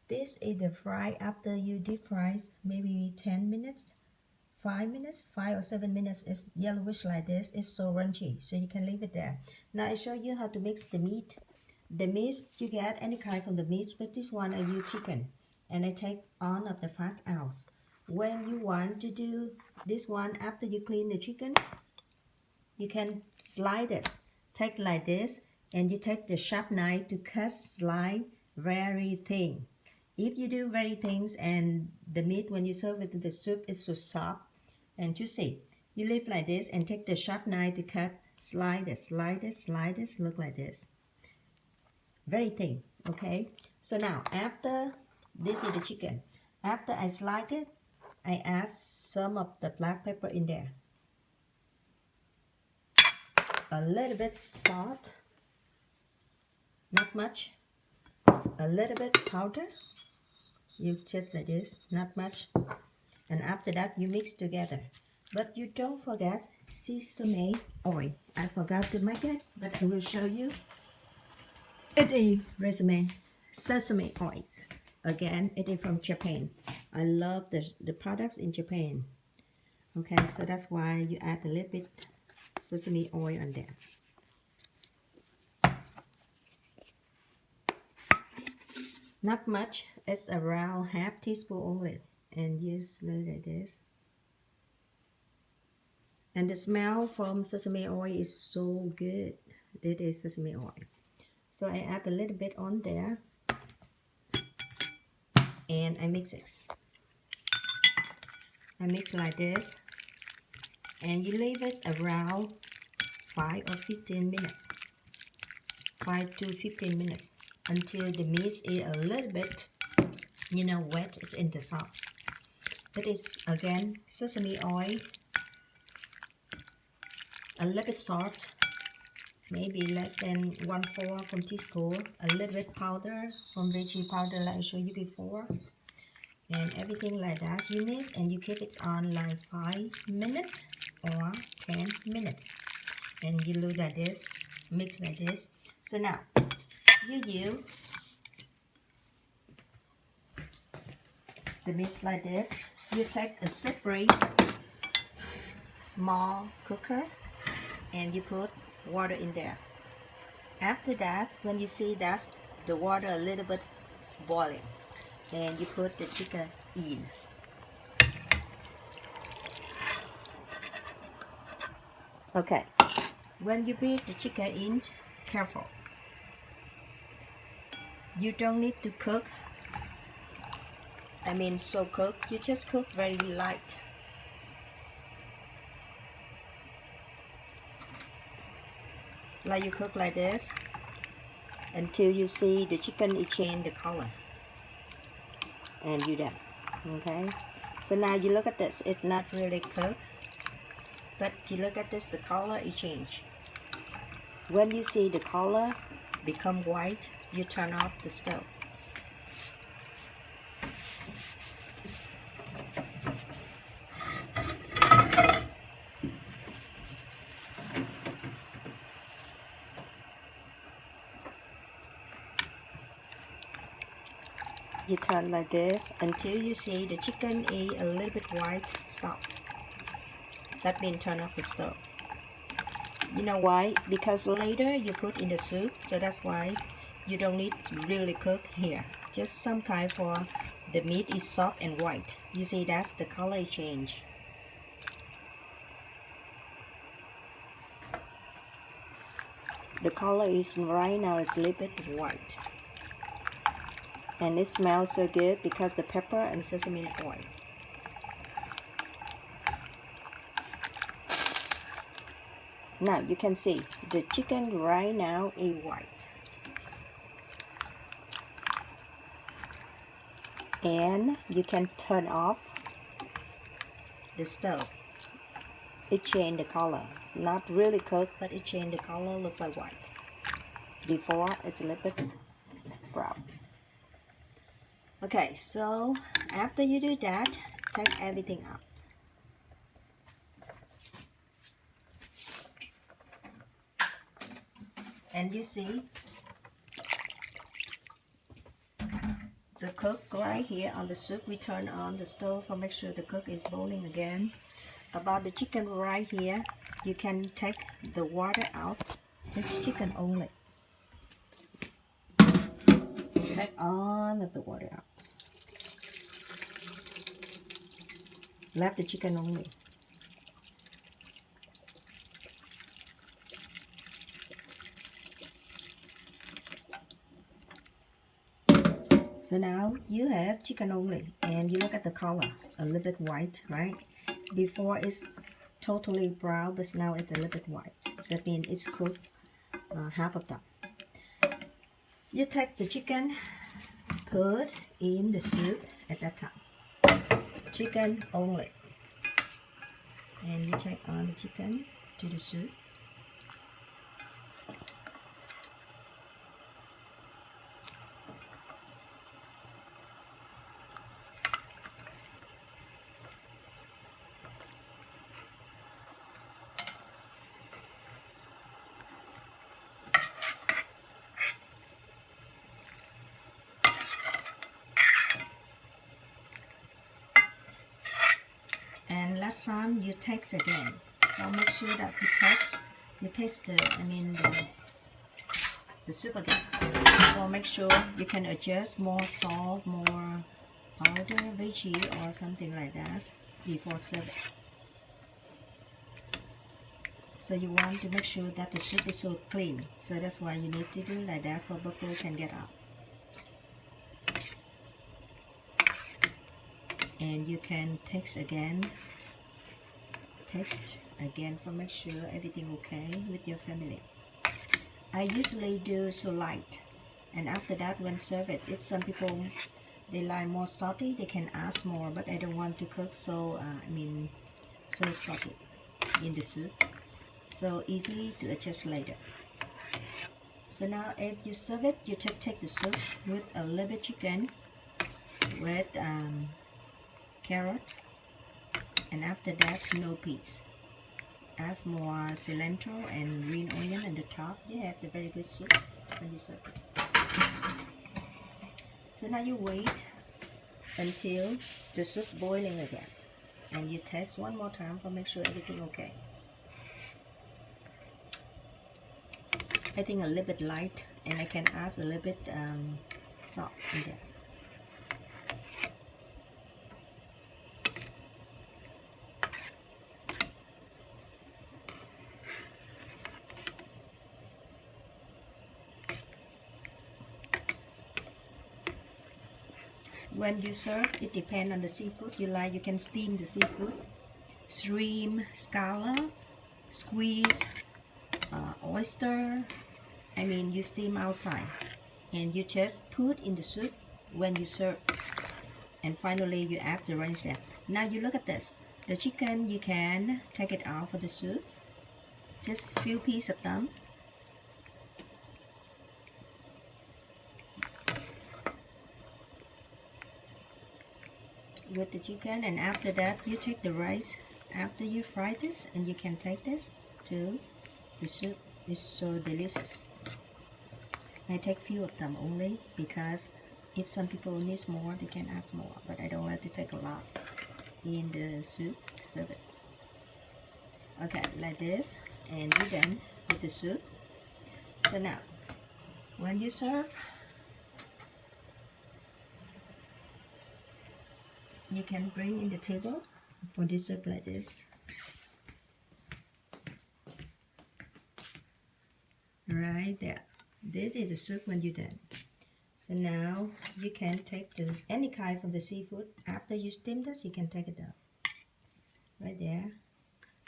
This is the fry after you deep fry, maybe 10 minutes, 5 minutes, 5 or 7 minutes. It's yellowish like this. It's so crunchy, so you can leave it there. Now I show you how to mix the meat. The meat, you get any kind from the meat, but this one I use chicken. And I take all of the fat out. When you want to do this one, after you clean the chicken, you can slide it. Take like this, and you take the sharp knife to cut slice very thin. If you do very thin and the meat when you serve it to the soup is so soft and juicy, you leave like this and take the sharp knife to cut, slide it, slide it, slide it, look like this. Very thin, okay? So now after this is the chicken. After I slide it, I add some of the black pepper in there. A little bit salt, not much. A little bit powder. You just like this, not much. And after that you mix together. But you don't forget sesame oil. I forgot to make it, but I will show you. It is sesame oil. Again, it is from Japan. I love the products in Japan. Okay, so that's why you add a little bit sesame oil on there. Not much, it's around half teaspoon only. And use like this. And the smell from sesame oil is so good. This is sesame oil. So I add a little bit on there. And I mix it. I mix like this. And you leave it around 5 or 15 minutes. 5 to 15 minutes. Until the meat is a little bit, wet. It's in the sauce. It is again sesame oil, a little bit salt, maybe less than 1/4 from teaspoon, a little bit powder from veggie powder like I showed you before, and everything like that you mix and you keep it on like 5 minutes or 10 minutes, and you do like this, mix like this. So now you use the mix like this. You take a separate small cooker and you put water in there. After that, when you see that the water a little bit boiling, and you put the chicken in. Okay, when you put the chicken in, careful. You don't need to cook. So cook. You just cook very light. Like you cook like this until you see the chicken is change the color. And you done. Okay. So now you look at this. It's not really cooked. But you look at this, the color is changed. When you see the color become white, you turn off the stove. You turn like this until you see the chicken is a little bit white. Stop. That means turn off the stove. You know why? Because later you put in the soup, so that's why you don't need to really cook here. Just some kind for the meat is soft and white. You see that's the color change. The color is right now it's a little bit white. And it smells so good because the pepper and sesame oil. Now you can see the chicken right now is white. And you can turn off the stove. It changed the color. Not really cooked, but it changed the color, look like white. Before it's a little bit brown. Okay, so after you do that, take everything out. And you see the cook right here on the soup. We turn on the stove for make sure the cook is boiling again. About the chicken right here, you can take the water out. Take chicken only. Take all of the water out. Left the chicken only. So now you have chicken only, and you look at the color, a little bit white, right? Before it's totally brown, but now it's a little bit white. So that means it's cooked half of that. You take the chicken, put in the soup at that time. Chicken only. And you take on the chicken to the soup. And last time you taste again. So make sure that you taste the soup again. So make sure you can adjust more salt, more powder, veggie or something like that before serving. So you want to make sure that the soup is so clean. So that's why you need to do like that for bubble can get out. And you can taste again for make sure everything okay with your family. I usually do so light, and after that when serve it, if some people they like more salty, they can add more, but I don't want to cook so so salty in the soup, so easy to adjust later. So now if you serve it, you take the soup with a little bit chicken with carrot, and after that no peas. Add more cilantro and green onion on the top. You have the very good soup when you serve it. So now you wait until the soup boiling again, and you taste one more time for make sure everything okay. I think a little bit light, and I can add a little bit salt in there. When you serve, it depends on the seafood you like. You can steam the seafood, shrimp, scallop, squeeze, oyster. You steam outside, and you just put in the soup when you serve. And finally, you add the range there. Now you look at this. The chicken, you can take it out for the soup. Just a few pieces of them. With the chicken, and after that you take the rice after you fry this, and you can take this to the soup. It's so delicious. I take few of them only because if some people need more, they can ask more, but I don't want to take a lot in the soup. Serve it. Okay, like this, and you're done with the soup. So now when you serve, you can bring in the table for this soup like this. Right there. This is the soup when you're done. So now you can take this any kind of the seafood. After you steam this, you can take it out. Right there,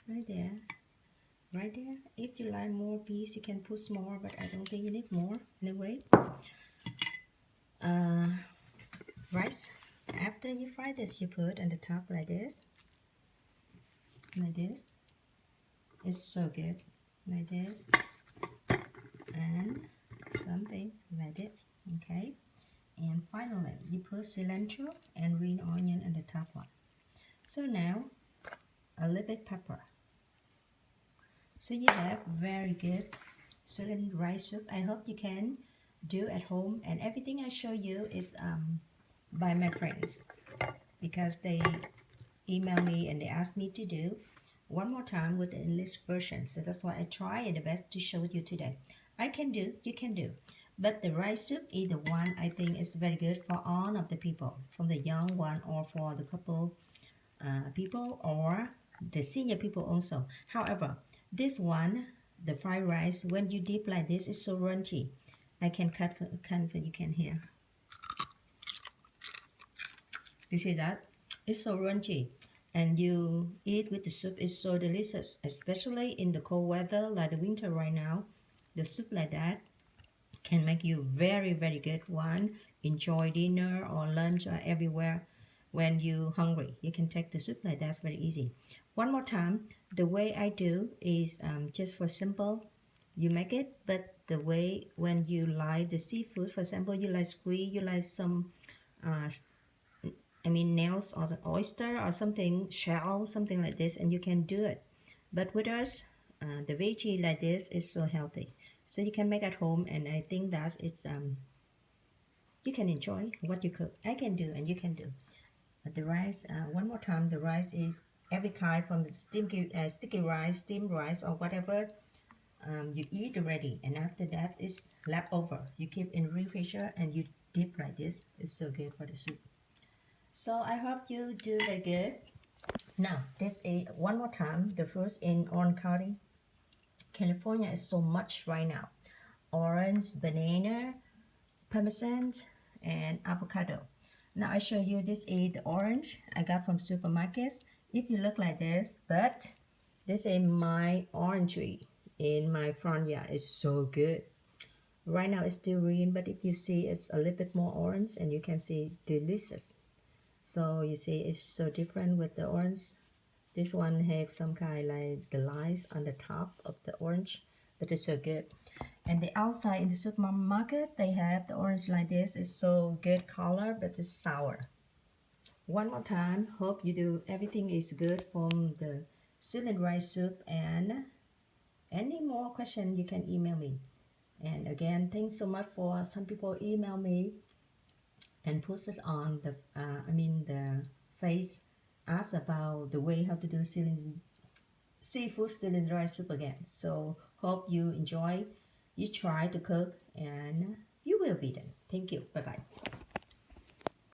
right there, right there. If you like more piece, you can put more, but I don't think you need more anyway. Rice. After you fry this, you put on the top like this. Like this. It's so good. Like this. And something like this. Okay. And finally, you put cilantro and green onion on the top one. So now, a little bit pepper. So you have very good Sizzling rice soup. I hope you can do at home. And everything I show you is by my friends because they email me and they ask me to do one more time with the English version. So that's why I try the best to show you today. I can do, you can do. But the rice soup is the one I think is very good for all of the people, from the young one or for the couple people or the senior people also. However, this one, the fried rice, when you dip like this, is so crunchy. I can cut, you can hear. You see that? It's so crunchy. And you eat with the soup is so delicious, especially in the cold weather like the winter right now. The soup like that can make you very, very good one. Enjoy dinner or lunch or everywhere when you hungry. You can take the soup like that very easy. One more time, the way I do is just for simple. You make it, but the way when you like the seafood, for example, you like squid, you like some uh, nails or the oyster or something, shell, something like this, and you can do it. But with us, the veggie like this is so healthy. So you can make at home, and I think that it's you can enjoy what you cook. I can do, and you can do. The rice, one more time, the rice is every kind from the sticky rice, steamed rice, or whatever you eat already. And after that is leftover. You keep in refrigerator and you dip like this. It's so good for the soup. So I hope you do very good. Now, this is one more time. The fruits in Orange County, California is so much right now. Orange, banana, parmesan, and avocado. Now I show you this is the orange I got from supermarkets. If you look like this, but this is my orange tree in my front yard. It's so good. Right now it's still green, but if you see it's a little bit more orange and you can see delicious. So you see it's so different with the orange. This one have some kind like the lines on the top of the orange, but it's so good. And the outside in the supermarkets, they have the orange like this. It's so good color, but it's sour. One more time, hope you do everything is good from the sizzling rice soup, and any more question you can email me. And again, thanks so much for some people email me and put it on the the face, ask about the way how to do seafood sizzling rice soup again. So hope you enjoy, you try to cook, and you will be done. Thank you. Bye bye.